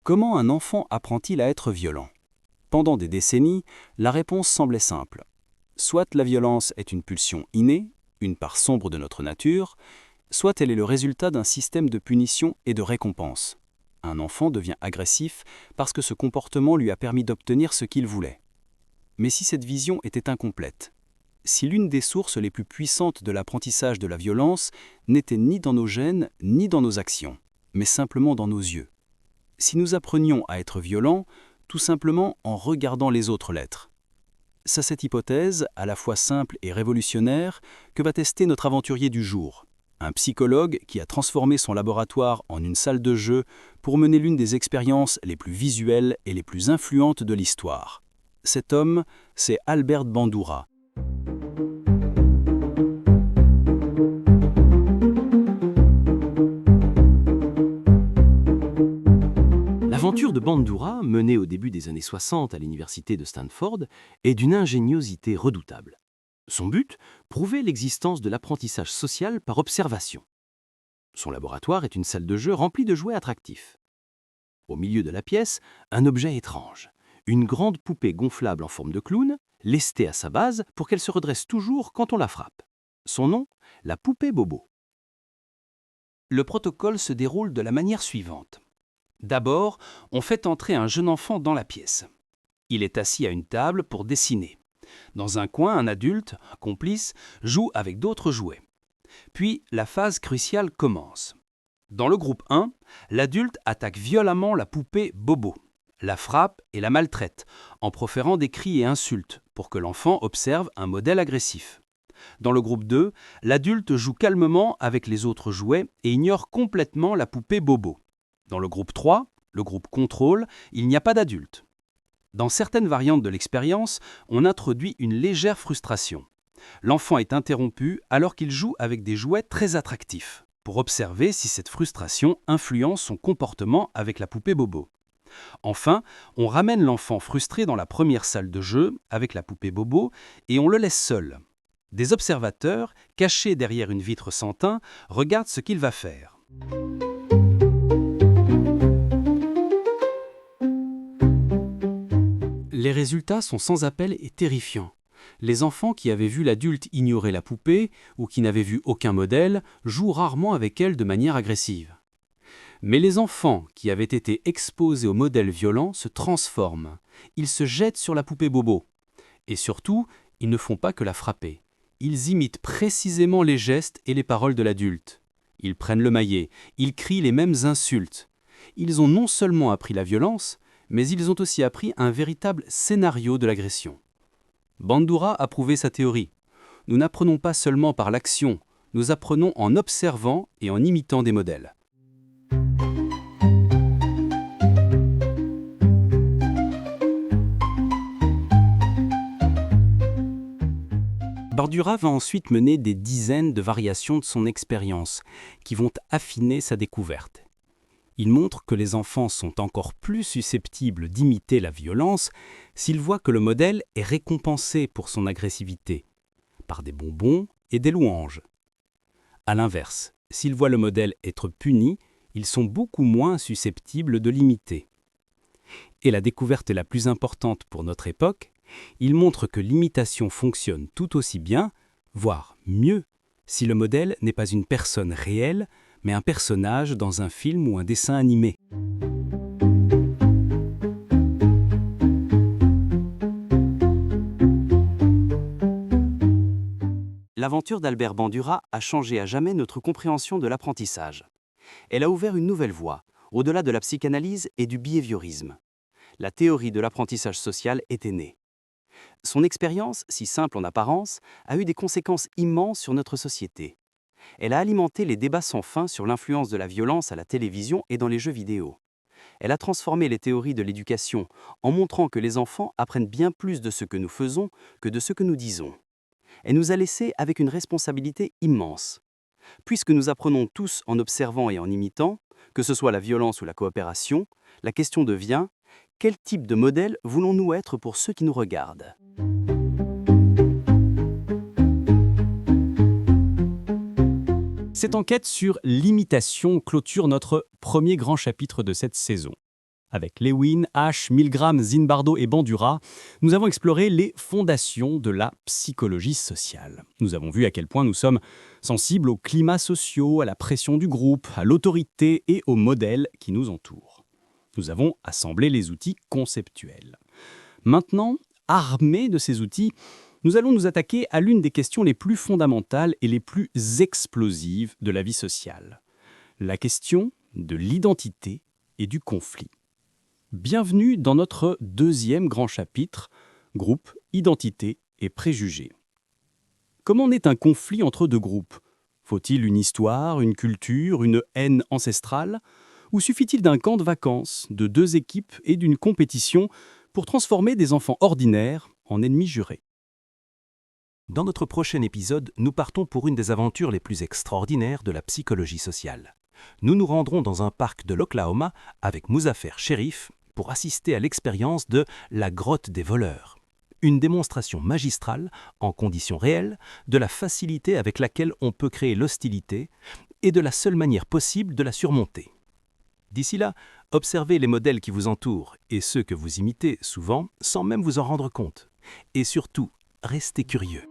Comment un enfant apprend-il à être violent? Pendant des décennies, la réponse semblait simple. Soit la violence est une pulsion innée, une part sombre de notre nature, soit elle est le résultat d'un système de punition et de récompense. Un enfant devient agressif parce que ce comportement lui a permis d'obtenir ce qu'il voulait. Mais si cette vision était incomplète, si l'une des sources les plus puissantes de l'apprentissage de la violence n'était ni dans nos gènes ni dans nos actions, mais simplement dans nos yeux, si nous apprenions à être violents, tout simplement en regardant les autres l'être. C'est cette hypothèse, à la fois simple et révolutionnaire, que va tester notre aventurier du jour, un psychologue qui a transformé son laboratoire en une salle de jeu pour mener l'une des expériences les plus visuelles et les plus influentes de l'histoire. Cet homme, c'est Albert Bandura. L'aventure de Bandura, menée au début des années 60 à l'université de Stanford, est d'une ingéniosité redoutable. Son but, prouver l'existence de l'apprentissage social par observation. Son laboratoire est une salle de jeu remplie de jouets attractifs. Au milieu de la pièce, un objet étrange. Une grande poupée gonflable en forme de clown, lestée à sa base pour qu'elle se redresse toujours quand on la frappe. Son nom, la poupée Bobo. Le protocole se déroule de la manière suivante. D'abord, on fait entrer un jeune enfant dans la pièce. Il est assis à une table pour dessiner. Dans un coin, un adulte, un complice, joue avec d'autres jouets. Puis, la phase cruciale commence. Dans le groupe 1, l'adulte attaque violemment la poupée Bobo, la frappe et la maltraite, en proférant des cris et insultes, pour que l'enfant observe un modèle agressif. Dans le groupe 2, l'adulte joue calmement avec les autres jouets et ignore complètement la poupée Bobo. Dans le groupe 3, le groupe contrôle, il n'y a pas d'adulte. Dans certaines variantes de l'expérience, on introduit une légère frustration. L'enfant est interrompu alors qu'il joue avec des jouets très attractifs, pour observer si cette frustration influence son comportement avec la poupée Bobo. Enfin, on ramène l'enfant frustré dans la première salle de jeu avec la poupée Bobo et on le laisse seul. Des observateurs, cachés derrière une vitre sans teint, regardent ce qu'il va faire. Les résultats sont sans appel et terrifiants. Les enfants qui avaient vu l'adulte ignorer la poupée ou qui n'avaient vu aucun modèle jouent rarement avec elle de manière agressive. Mais les enfants qui avaient été exposés au modèle violent se transforment. Ils se jettent sur la poupée Bobo. Et surtout, ils ne font pas que la frapper. Ils imitent précisément les gestes et les paroles de l'adulte. Ils prennent le maillet, ils crient les mêmes insultes. Ils ont non seulement appris la violence, mais ils ont aussi appris un véritable scénario de l'agression. Bandura a prouvé sa théorie. Nous n'apprenons pas seulement par l'action, nous apprenons en observant et en imitant des modèles. Bandura va ensuite mener des dizaines de variations de son expérience qui vont affiner sa découverte. Il montre que les enfants sont encore plus susceptibles d'imiter la violence s'ils voient que le modèle est récompensé pour son agressivité, par des bonbons et des louanges. À l'inverse, s'ils voient le modèle être puni, ils sont beaucoup moins susceptibles de l'imiter. Et la découverte la plus importante pour notre époque, il montre que l'imitation fonctionne tout aussi bien, voire mieux, si le modèle n'est pas une personne réelle, mais un personnage dans un film ou un dessin animé. L'aventure d'Albert Bandura a changé à jamais notre compréhension de l'apprentissage. Elle a ouvert une nouvelle voie, au-delà de la psychanalyse et du behaviorisme. La théorie de l'apprentissage social était née. Son expérience, si simple en apparence, a eu des conséquences immenses sur notre société. Elle a alimenté les débats sans fin sur l'influence de la violence à la télévision et dans les jeux vidéo. Elle a transformé les théories de l'éducation en montrant que les enfants apprennent bien plus de ce que nous faisons que de ce que nous disons. Elle nous a laissés avec une responsabilité immense. Puisque nous apprenons tous en observant et en imitant, que ce soit la violence ou la coopération, la question devient: quel type de modèle voulons-nous être pour ceux qui nous regardent ? Cette enquête sur l'imitation clôture notre premier grand chapitre de cette saison. Avec Lewin, Ash, Milgram, Zimbardo et Bandura, nous avons exploré les fondations de la psychologie sociale. Nous avons vu à quel point nous sommes sensibles aux climats sociaux, à la pression du groupe, à l'autorité et aux modèles qui nous entourent. Nous avons assemblé les outils conceptuels. Maintenant, armés de ces outils, nous allons nous attaquer à l'une des questions les plus fondamentales et les plus explosives de la vie sociale. La question de l'identité et du conflit. Bienvenue dans notre deuxième grand chapitre, groupe, identité et préjugés. Comment naît un conflit entre deux groupes ? Faut-il une histoire, une culture, une haine ancestrale ? Ou suffit-il d'un camp de vacances, de deux équipes et d'une compétition pour transformer des enfants ordinaires en ennemis jurés ? Dans notre prochain épisode, nous partons pour une des aventures les plus extraordinaires de la psychologie sociale. Nous nous rendrons dans un parc de l'Oklahoma avec Muzaffer Sherif pour assister à l'expérience de la grotte des voleurs. Une démonstration magistrale, en conditions réelles, de la facilité avec laquelle on peut créer l'hostilité et de la seule manière possible de la surmonter. D'ici là, observez les modèles qui vous entourent et ceux que vous imitez souvent sans même vous en rendre compte. Et surtout, restez curieux.